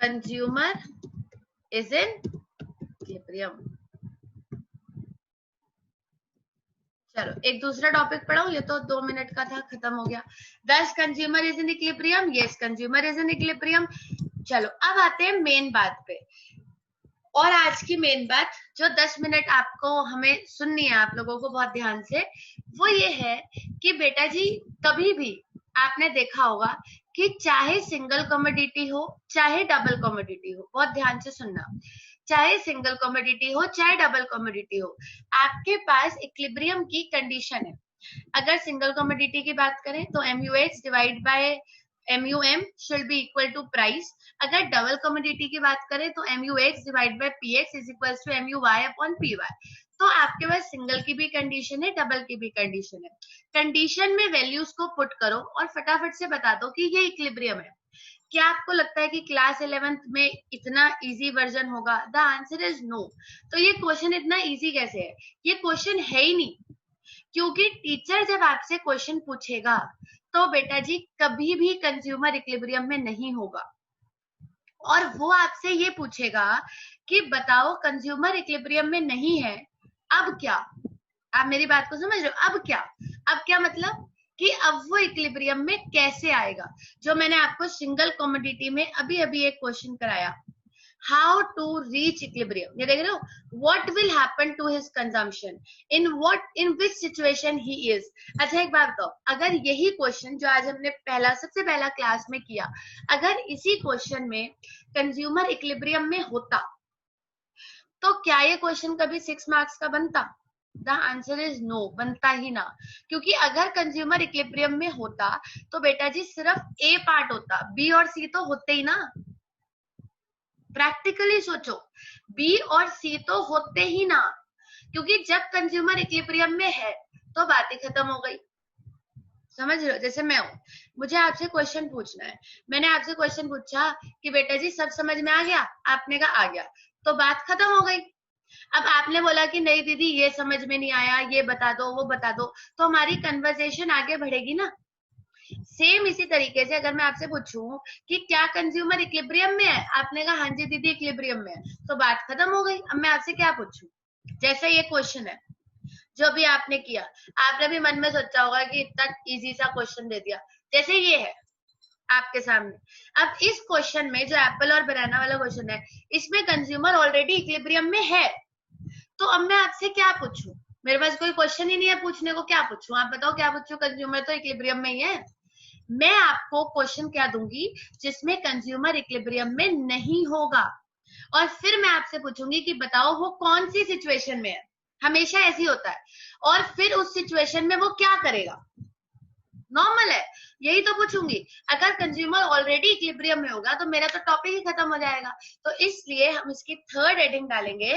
consumer is in equilibrium। चलो एक दूसरा टॉपिक पढ़ाऊं, ये तो 2 मिनट का था, खत्म हो गया। thus consumer is in equilibrium, yes consumer is in equilibrium। चलो अब आते हैं मेन बात पे, और आज की मेन बात जो 10 मिनट आपको हमें सुननी है आप लोगों को बहुत ध्यान से, वो ये है कि बेटा जी कभी भी आपने देखा होगा कि चाहे सिंगल कमोडिटी हो चाहे डबल कमोडिटी हो, बहुत ध्यान से सुनना, चाहे सिंगल कमोडिटी हो चाहे डबल कमोडिटी हो, आपके पास इक्विलिब्रियम की कंडीशन है। अगर सिंगल कमोडिटी की बात करें तो MUH divide by MUM should be equal to price. अगर डबल कमोडिटी की बात करें तो MUX divide by PX is equal to MUY upon PY। तो आपके पास सिंगल की भी कंडीशन है, डबल की भी कंडीशन है। कंडीशन में वैल्यूज को पुट करो और फटाफट से बता दो कि ये इक्विलिब्रियम है। क्या आपको लगता है कि क्लास 11th में इतना इजी वर्जन होगा? The answer is no. तो ये क्वेश्चन इतना इजी कैसे है? ये क्वेश्चन है ही नहीं, क्योंकि टीचर जब आपसे क्वेश्चन पूछेगा तो बेटा जी कभी भी कंज्यूमर इक्विलिब्रियम में नहीं होगा, और वो आपसे ये पूछेगा कि बताओ कंज्यूमर इक्विलिब्रियम में नहीं है, अब क्या? आप मेरी बात को समझ रहे हो? अब क्या? अब क्या मतलब कि अब वो इक्विलिब्रियम में कैसे आएगा? जो मैंने आपको सिंगल कमोडिटी में अभी अभी एक क्वेश्चन कराया, हाउ टू रीच इक्विलिब्रियम, ये देख रहे हो, what will happen to his consumption, in which situation he is. अच्छा एक बात बताओ, अगर यही क्वेश्चन जो आज हमने सबसे पहला क्लास में किया, अगर इसी क्वेश्चन में कंज्यूमर इक्विलिब्रियम में होता तो क्या ये क्वेश्चन कभी 6 मार्क्स का बनता? द आंसर इज नो, बनता ही ना। क्योंकि अगर कंज्यूमर इक्विलिब्रियम में होता तो बेटा जी सिर्फ ए पार्ट होता, बी और सी तो होते ही ना। प्रैक्टिकली सोचो, बी और सी तो होते ही ना, क्योंकि जब कंज्यूमर इक्विलिब्रियम में है तो बात ही खत्म हो गई। समझ रहे हो? जैसे मैं हूं, मुझे आपसे क्वेश्चन पूछना है, मैंने आपसे क्वेश्चन पूछा कि बेटा जी सब समझ में आ गया? आपने कहा आ गया, तो बात खत्म हो गई। अब आपने बोला कि नहीं दीदी ये समझ में नहीं आया, ये बता दो वो बता दो, तो हमारी कन्वर्सेशन आगे बढ़ेगी ना। सेम इसी तरीके से अगर मैं आपसे पूछूं कि क्या कंज्यूमर इक्विलिब्रियम में है, आपने कहा हाँ जी दीदी इक्विलिब्रियम में है, तो बात खत्म हो गई। अब मैं आपसे क्या पूछूं? जैसे ये क्वेश्चन है जो भी आपने किया, आपने भी मन में सोचा होगा कि इतना इजी सा क्वेश्चन दे दिया, जैसे ये है आपके सामने। अब इस क्वेश्चन में जो एप्पल और बनाना वाला क्वेश्चन है, इसमें कंज्यूमर ऑलरेडी इक्विलिब्रियम में है, तो अब मैं आपसे क्या पूछूं? मेरे पास कोई क्वेश्चन ही नहीं है पूछने को, क्या पूछूं? आप बताओ क्या पूछूं? कंज्यूमर तो इक्विलिब्रियम में ही है। मैं आपको क्वेश्चन क्या दूंगी जिसमें कंज्यूमर इक्विलिब्रियम में नहीं होगा, और फिर मैं आपसे पूछूंगी कि बताओ वो कौन सी सिचुएशन में है। हमेशा ऐसी होता है, और फिर उस सिचुएशन में वो क्या करेगा। नॉर्मल है, यही तो पूछूंगी। अगर कंज्यूमर ऑलरेडी इक्विलिब्रियम में होगा तो मेरा तो टॉपिक ही खत्म हो जाएगा। तो इसलिए हम इसकी थर्ड हेडिंग डालेंगे,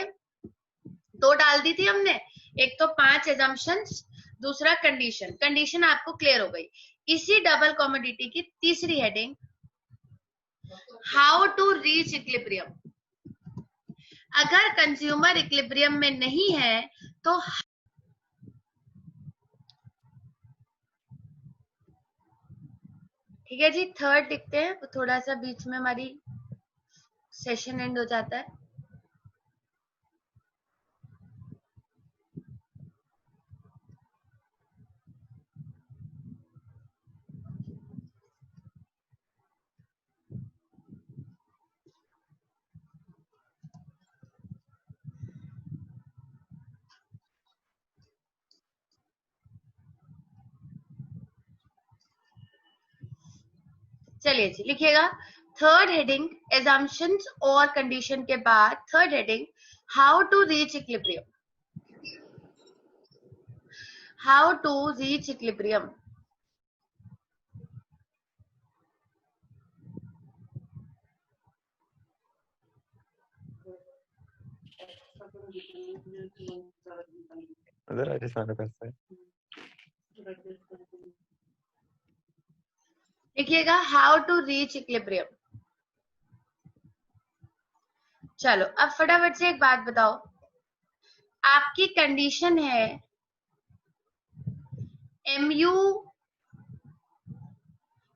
2 डाल दी थी हमने, एक तो 5 एजम्पशंस, दूसरा कंडीशन। कंडीशन आपको क्लियर हो गई। इसी डबल कमोडिटी की तीसरी heading, how to reach equilibrium. अगर कंज्यूमर इक्विलिब्रियम में नहीं है तो ठीक है जी, थर्ड लिखते हैं, तो थोड़ा सा बीच में हमारी सेशन एंड हो जाता है। चलिए जी, लिखिएगा थर्ड हेडिंग एजम्पशंस और कंडीशन के बाद third heading how to reach equilibrium. How to reach equilibrium. Rajasthan का है। लिखिएगा हाउ टू रीच इक्विलिब्रियम। चलो अब फटाफट से एक बात बताओ, आपकी कंडीशन है MU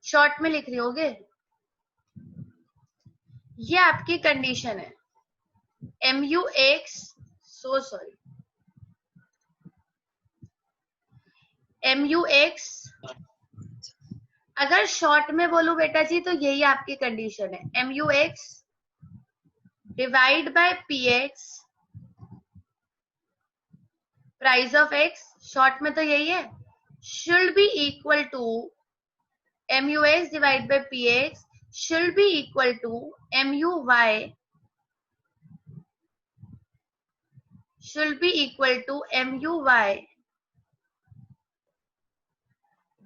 शॉर्ट में लिख रही होगे, ये आपकी कंडीशन है MUX, सो सॉरी, MUX अगर शॉर्ट में बोलूं बेटा जी तो यही आपकी कंडीशन है MUX divide by PX price of X, short में तो यही है, should be equal to MUX divide by PX should be equal to MUY should be equal to MUY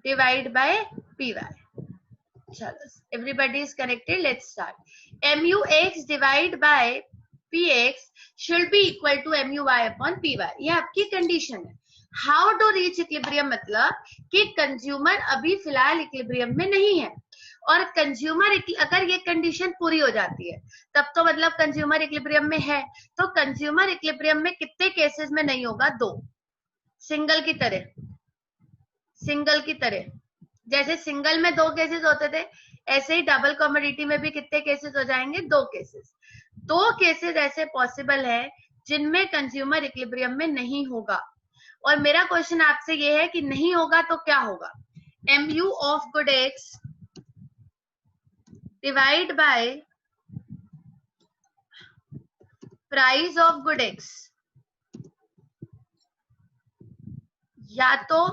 divide by PY. चलो everybody is connected, let's start. MUX divide by PX should be equal to MUY upon PY. ये आपकी कंडीशन है। हाउ टू रीच इक्विलिब्रियम मतलब कि कंज्यूमर अभी फिलहाल इक्विलिब्रियम में नहीं है, और कंज्यूमर अगर ये कंडीशन पूरी हो जाती है तब तो मतलब कंज्यूमर इक्विलिब्रियम में है। तो कंज्यूमर इक्विलिब्रियम में कितने केसेस में नहीं होगा? 2। सिंगल की तरह, सिंगल की तरह जैसे सिंगल में 2 केसेस होते थे, ऐसे ही डबल कमोडिटी में भी कितने केसेस हो जाएंगे? 2 केसेस। 2 केसेस ऐसे पॉसिबल है जिनमें कंज्यूमर इक्विलिब्रियम में नहीं होगा, और मेरा क्वेश्चन आपसे ये है कि नहीं होगा तो क्या होगा? MU of good X divide by price of good X, या तो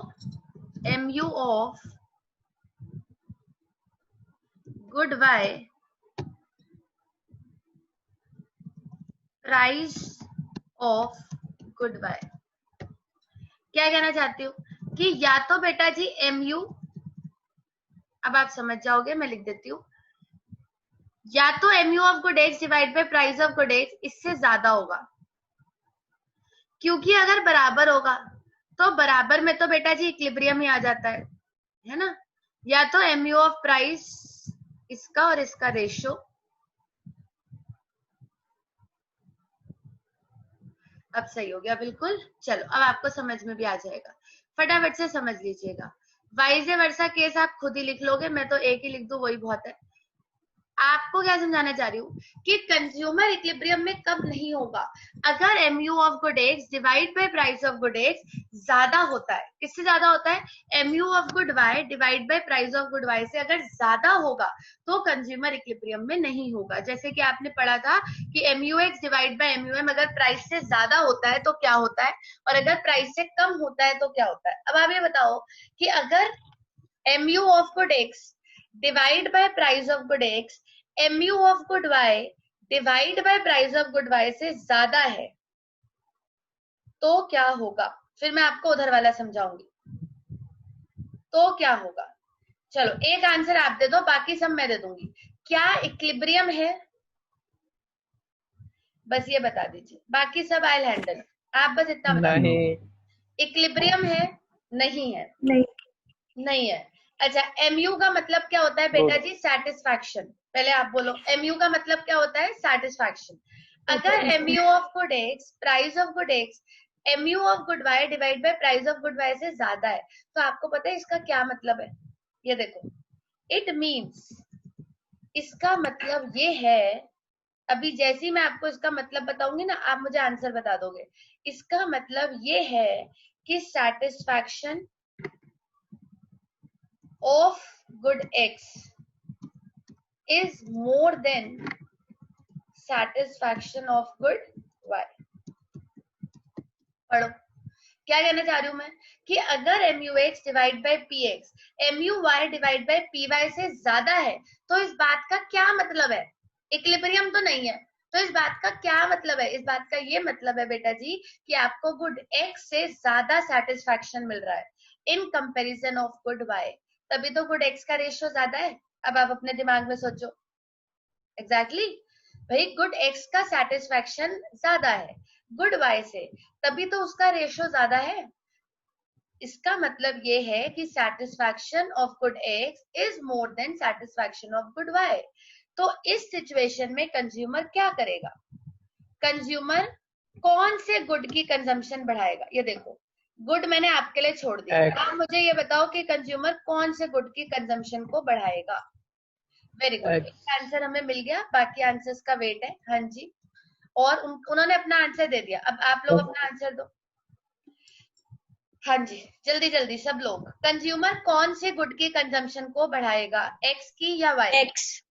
MU of good Y price of good Y। क्या कहना चाहती हूँ कि या तो बेटा जी MU, अब आप समझ जाओगे, मैं लिख देती हूँ, या तो MU of good X divide by price of good X इससे ज्यादा होगा, क्योंकि अगर बराबर होगा तो बराबर में तो बेटा जी इक्विलिब्रियम ही आ जाता है ना। या तो MU ऑफ प्राइस इसका और इसका रेशियो, अब सही हो गया बिल्कुल। चलो अब आपको समझ में भी आ जाएगा, फटाफट से समझ लीजिएगा। वाइज वर्सा केस आप खुद ही लिख लोगे, मैं तो एक ही लिख दूं वही बहुत है। आपको क्या समझाना चाह रही हूँ कि कंज्यूमर इक्विलिब्रियम में कब नहीं होगा? अगर MU of good X divide by price of good X ज्यादा होता है। किससे ज्यादा होता है? MU of good Y divide by price of good Y से अगर ज्यादा होगा तो कंज्यूमर इक्विलिब्रियम में नहीं होगा। जैसे कि आपने पढ़ा था कि MUX डिवाइड बाय MUM अगर प्राइस से ज्यादा होता है तो क्या होता है, और अगर प्राइस से कम होता है तो क्या होता है। अब आप ये बताओ कि अगर MU of good X divide by price of good X MU of good Y divide by price of good Y से ज्यादा है तो क्या होगा? फिर मैं आपको उधर वाला समझाऊंगी तो क्या होगा। चलो एक आंसर आप दे दो, बाकी सब मैं दे दूंगी। क्या इक्विलिब्रियम है? बस ये बता दीजिए, बाकी सब आई हैंडल। आप बस इतना बता दो, नहीं, इक्विलिब्रियम है? नहीं है, नहीं नहीं है। अच्छा, MU का मतलब क्या होता है बेटा जी? सेटिस्फैक्शन। पहले आप बोलो, MU का मतलब क्या होता है? सेटिस्फैक्शन। अगर MU of good X price of good X MU of good Y divide by price of good Y से ज्यादा है तो आपको पता है इसका क्या मतलब है? ये देखो, इट मीन्स, इसका मतलब ये है, अभी जैसे ही मैं आपको इसका मतलब बताऊंगी ना, आप मुझे आंसर बता दोगे। इसका मतलब ये है कि satisfaction of good x is more than satisfaction of good y. पढ़ो, क्या कहना चाह रही हूं मैं, कि अगर MU x divide by P x MU y divide by P y से ज्यादा है, तो इस बात का क्या मतलब है, इक्विलिब्रियम तो नहीं है, तो इस बात का क्या मतलब है, इस बात का ये मतलब है बेटा जी कि आपको गुड एक्स से ज्यादा सेटिस्फैक्शन मिल रहा है in comparison of good y, तभी तो गुड एक्स का रेशियो ज्यादा है। अब आप अपने दिमाग में सोचो, एग्जैक्टली भाई गुड एक्स का सेटिस्फैक्शन ज्यादा है गुड वाई से, तभी तो उसका रेशियो ज्यादा है। इसका मतलब ये है कि satisfaction of good x is more than satisfaction of good y. तो इस सिचुएशन में कंज्यूमर क्या करेगा, कंज्यूमर कौन से गुड की कंजम्पशन बढ़ाएगा, ये देखो गुड मैंने आपके लिए छोड़ दिया, X. आप मुझे ये बताओ कि कंज्यूमर कौन से गुड की कंजम्पशन को बढ़ाएगा। Very good, X. एक आंसर हमें मिल गया, बाकी आंसर्स का वेट है। हाँ जी, और उन्होंने अपना आंसर दे दिया, अब आप लोग अपना आंसर दो। हाँ जी, जल्दी जल्दी सब लोग, कंज्यूमर कौन से गुड की कंजम्पशन को बढ़ाएगा, एक्स की या वाई? X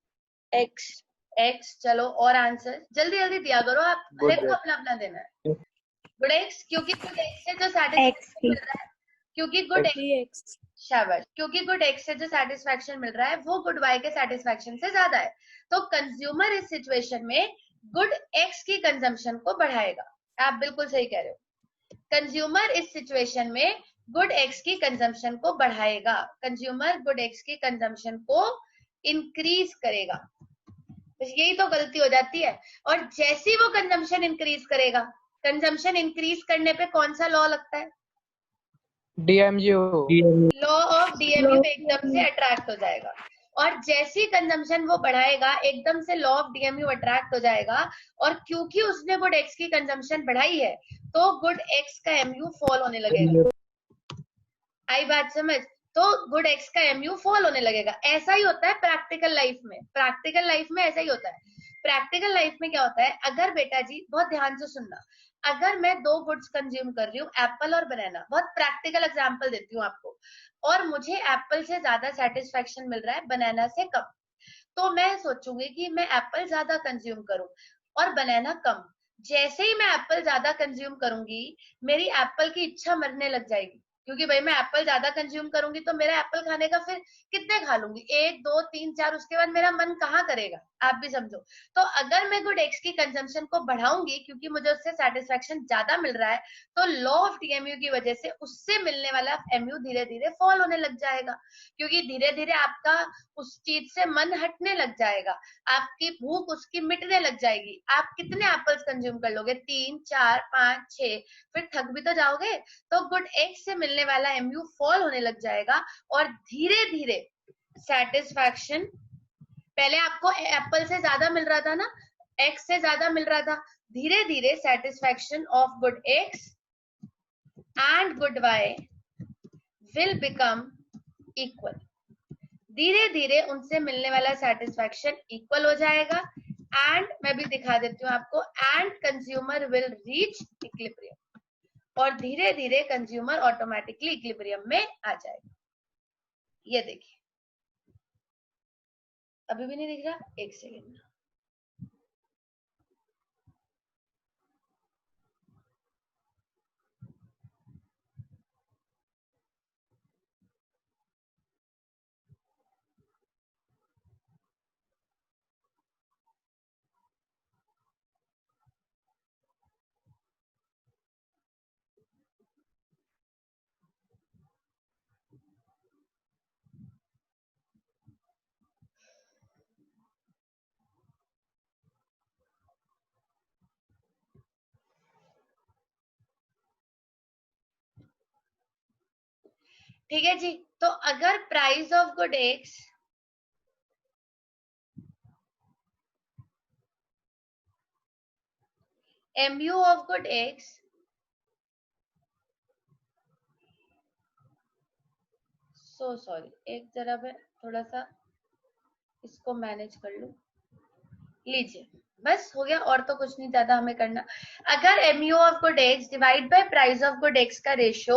x x. चलो और आंसर जल्दी जल्दी दिया करो, आप हर Good एक को X. अपना अपना देना है। गुड एक्स, क्योंकि गुड एक्स से जो एक्स सेटिस्फेक्शन की मिल रहा है, क्योंकि गुड X. एक्स शाबाश, क्योंकि गुड एक्स से जो सेटिस्फेक्शन मिल रहा है वो गुड वाई के सेटिस्फेक्शन से ज्यादा है, तो कंज्यूमर इस सिचुएशन में गुड एक्स की कंजम्पशन को बढ़ाएगा। आप बिल्कुल सही कह रहे हो, कंज्यूमर इस सिचुएशन में गुड एक्स की कंजम्पशन को बढ़ाएगा, कंज्यूमर गुड एक्स की कंजम्पशन को इंक्रीज करेगा। तो यही तो गलती हो जाती है, और जैसे ही वो कंजम्पशन इंक्रीज करेगा, कंजम्पशन इंक्रीज करने पे कौन सा लॉ लगता है, DMU. लॉ ऑफ डीएमयू एकदम से अट्रैक्ट हो जाएगा, और जैसे ही कंजम्पशन वो बढ़ाएगा एकदम से लॉ ऑफ डीएमयू अट्रैक्ट हो जाएगा, और क्योंकि उसने गुड एक्स की कंजम्पशन बढ़ाई है तो गुड एक्स का एमयू फॉल होने लगेगा। आई बात समझ, तो गुड एक्स का एमयू फॉल होने लगेगा। ऐसा ही होता है प्रैक्टिकल लाइफ में, प्रैक्टिकल लाइफ में ऐसा ही होता है। प्रैक्टिकल लाइफ में क्या होता है, अगर बेटा जी बहुत ध्यान से सुनना, अगर मैं दो गुड्स कंज्यूम कर रही हूँ, एप्पल और बनाना, बहुत प्रैक्टिकल एग्जांपल देती हूँ आपको, और मुझे एप्पल से ज्यादा सेटिस्फेक्शन मिल रहा है बनाना से कम, तो मैं सोचूंगी कि मैं एप्पल ज्यादा कंज्यूम करूं और बनाना कम। जैसे ही मैं एप्पल ज्यादा कंज्यूम करूंगी, मेरी एप्पल की इच्छा मरने लग जाएगी, क्योंकि भाई मैं एप्पल ज्यादा कंज्यूम करूंगी तो मेरा एप्पल खाने का फिर कितने खा लूंगी, एक दो तीन चार, उसके बाद मेरा मन कहाँ करेगा, आप भी समझो। तो अगर मैं गुड एक्स की कंजम्पशन को बढ़ाऊंगी क्योंकि मुझे उससे सेटिस्फेक्शन ज्यादा मिल रहा है, तो लॉ ऑफ डीएमयू की वजह से उससे मिलने वाला एमयू धीरे धीरे फॉल होने लग जाएगा, क्योंकि धीरे धीरे आपका उस चीज से मन हटने लग जाएगा, आपकी भूख उसकी मिटने लग जाएगी। आप कितने एप्पल्स कंज्यूम कर लोगे, तीन चार पांच छह, फिर थक भी तो जाओगे। तो गुड एक्स से मिलने वाला एमयू फॉल होने लग जाएगा, और धीरे धीरे सेटिस्फैक्शन, पहले आपको एप्पल से ज्यादा मिल रहा था ना, एक्स से ज्यादा मिल रहा था, धीरे धीरे satisfaction of good x and good y will become equal. धीरे धीरे उनसे मिलने वाला सेटिस्फैक्शन इक्वल हो जाएगा, एंड मैं भी दिखा देती हूँ आपको, and consumer will reach equilibrium, और धीरे धीरे कंज्यूमर ऑटोमेटिकली इक्विलिब्रियम में आ जाएगा। ये देखिए, अभी भी नहीं दिख रहा, एक सेकेंड। ठीक है जी, तो अगर price of good x MU of good x so sorry, एक जरा मैं थोड़ा सा इसको मैनेज कर लूं, लीजिए बस हो गया, और तो कुछ नहीं ज्यादा हमें करना। अगर MU of good x divide by price of good X का ratio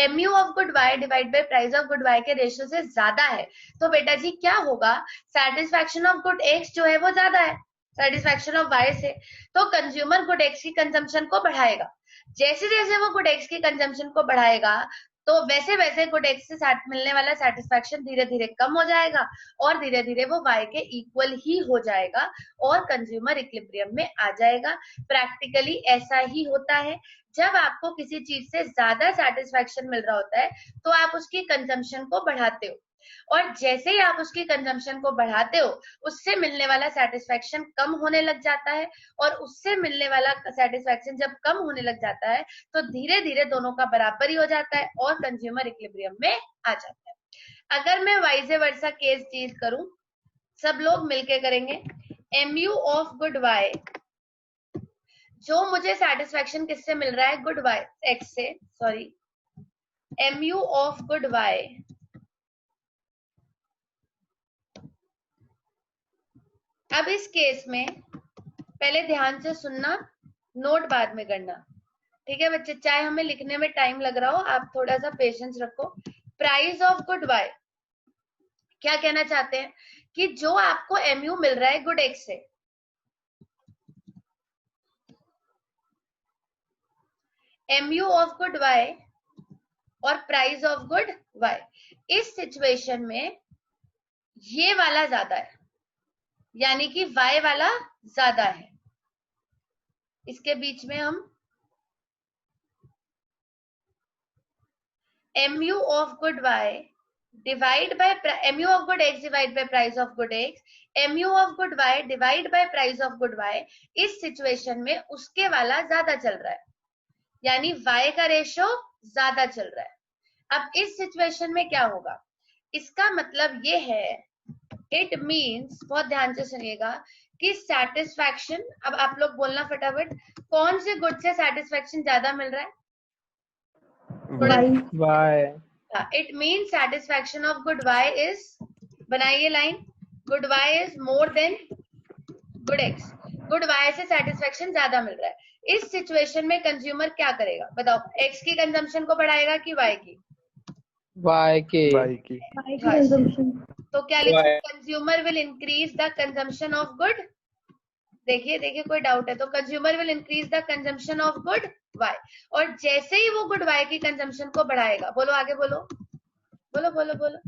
MU of good Y divide by price of good Y के रेशियो से ज्यादा है, तो बेटा जी क्या होगा, सेटिस्फैक्शन ऑफ गुड एक्स जो है वो ज्यादा है सेटिस्फैक्शन ऑफ वाई से, तो कंज्यूमर गुड एक्स की कंजम्पशन को बढ़ाएगा। जैसे जैसे वो गुड एक्स की कंजम्पशन को बढ़ाएगा, तो वैसे वैसे गुड एक्स से मिलने वाला सेटिस्फैक्शन धीरे धीरे कम हो जाएगा, और धीरे धीरे वो वाई के इक्वल ही हो जाएगा, और कंज्यूमर इक्विलिब्रियम में आ जाएगा। प्रैक्टिकली ऐसा ही होता है, जब आपको किसी चीज से ज्यादा सेटिस्फैक्शन मिल रहा होता है, तो आप उसकी कंजम्पशन को बढ़ाते हो, और जैसे ही आप उसकी कंजम्पशन को बढ़ाते हो, उससे मिलने वाला सेटिस्फैक्शन कम होने लग जाता है, और उससे मिलने वाला सेटिस्फैक्शन जब कम होने लग जाता है, तो धीरे धीरे दोनों का बराबर ही हो जाता है, और कंज्यूमर इक्विलिब्रियम में आ जाता है। अगर मैं वाइज वर्सा केस डील करूं, सब लोग मिलके करेंगे, MU ऑफ गुड वाई, जो मुझे सेटिस्फैक्शन किससे मिल रहा है, गुड वाई एक्स से, sorry, MU of good y अब इस केस में पहले ध्यान से सुनना, नोट बाद में करना, ठीक है बच्चे, चाहे हमें लिखने में टाइम लग रहा हो, आप थोड़ा सा पेशेंस रखो। प्राइस ऑफ गुड वाई क्या कहना चाहते हैं, कि जो आपको MU मिल रहा है गुड एक्स से, MU ऑफ गुड वाई और प्राइस ऑफ गुड वाई, इस सिचुएशन में ये वाला ज्यादा है, यानी कि y वाला ज्यादा है। इसके बीच में हम MU of good y divide by MU of good x divide by price of good x, MU of good y divide by price of good y, इस सिचुएशन में उसके वाला ज्यादा चल रहा है, यानी y का रेशियो ज्यादा चल रहा है। अब इस सिचुएशन में क्या होगा, इसका मतलब ये है, इट मीन्स, बहुत ध्यान से सुनिएगा, कि सेटिस्फैक्शन, अब आप लोग बोलना फटाफट, कौन से गुड से सेटिस्फैक्शन ज्यादा मिल रहा है, Y. It mean satisfaction of good Y is, बनाइए line, good Y is more than good X, good Y से सेटिस्फैक्शन ज्यादा मिल रहा है। इस सिचुएशन में कंज्यूमर क्या करेगा बताओ, एक्स की कंजम्पशन को बढ़ाएगा कि वाई की, वाई की। तो क्या लिखो, consumer will increase the consumption of good, देखिए देखिए कोई डाउट है तो, consumer will increase the consumption of good y, और जैसे ही वो गुड वाई की कंजम्पशन को बढ़ाएगा, बोलो आगे बोलो, बोलो बोलो बोलो,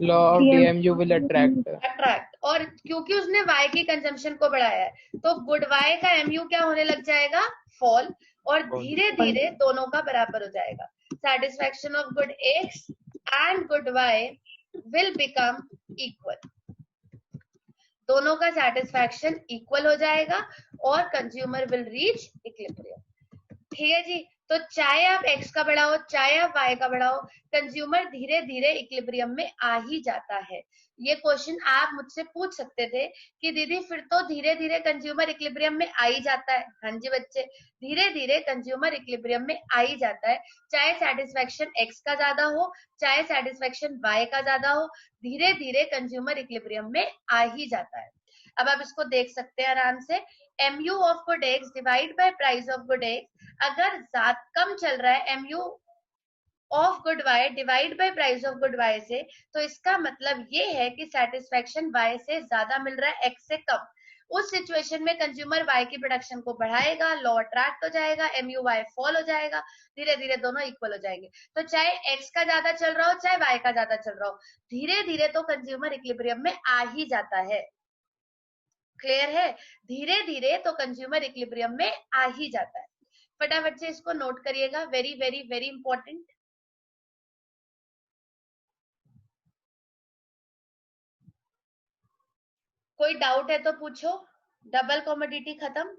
law of DMU will attract, और क्योंकि उसने वाई की कंजम्पशन को बढ़ाया है, तो गुड वाई का MU क्या होने लग जाएगा, फॉल, और धीरे धीरे दोनों का बराबर हो जाएगा। Satisfaction of good x and good y will become equal, दोनों का सेटिस्फैक्शन इक्वल हो जाएगा, और कंज्यूमर विल रीच इक्विलिब्रियम। ठीक है जी, तो चाहे आप x का बढ़ाओ चाहे आप y का बढ़ाओ, कंज्यूमर धीरे धीरे इक्विलिब्रियम में आ ही जाता है। ये क्वेश्चन आप मुझसे पूछ सकते थे कि दीदी फिर तो धीरे धीरे कंज्यूमर इक्विलिब्रियम में आ ही जाता है। हाँ जी बच्चे, धीरे धीरे कंज्यूमर इक्विलिब्रियम में आ ही जाता है, चाहे सेटिस्फैक्शन x का ज्यादा हो चाहे सेटिस्फैक्शन y का ज्यादा हो, धीरे धीरे कंज्यूमर इक्विलिब्रियम में आ ही जाता है। अब आप इसको देख सकते हैं आराम से, MU of good x divide by price of good x, अगर कम चल रहा है MU of good Y divide by price of good Y से, तो इसका मतलब ये है कि सेटिस्फैक्शन y से ज्यादा मिल रहा है x से कम। उस सिचुएशन में कंज्यूमर y की प्रोडक्शन को बढ़ाएगा, लॉ अट्रैक्ट हो जाएगा, MU y फॉल हो जाएगा, धीरे धीरे दोनों इक्वल हो जाएंगे। तो चाहे x का ज्यादा चल रहा हो चाहे y का ज्यादा चल रहा हो, धीरे धीरे तो कंज्यूमर इक्विलिब्रियम में आ ही जाता है। क्लियर है, धीरे धीरे तो कंज्यूमर इक्विलिब्रियम में आ ही जाता है। फटाफट से इसको नोट करिएगा, वेरी वेरी वेरी इंपॉर्टेंट। कोई डाउट है तो पूछो, डबल कॉमोडिटी खत्म।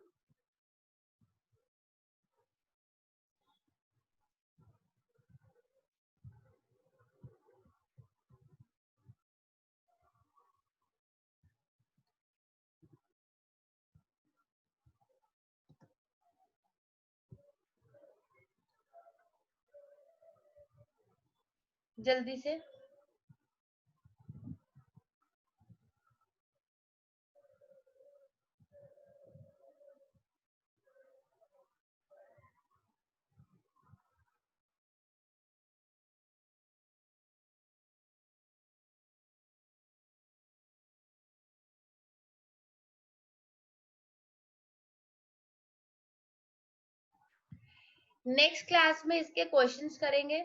जल्दी से नेक्स्ट क्लास में इसके क्वेश्चंस करेंगे।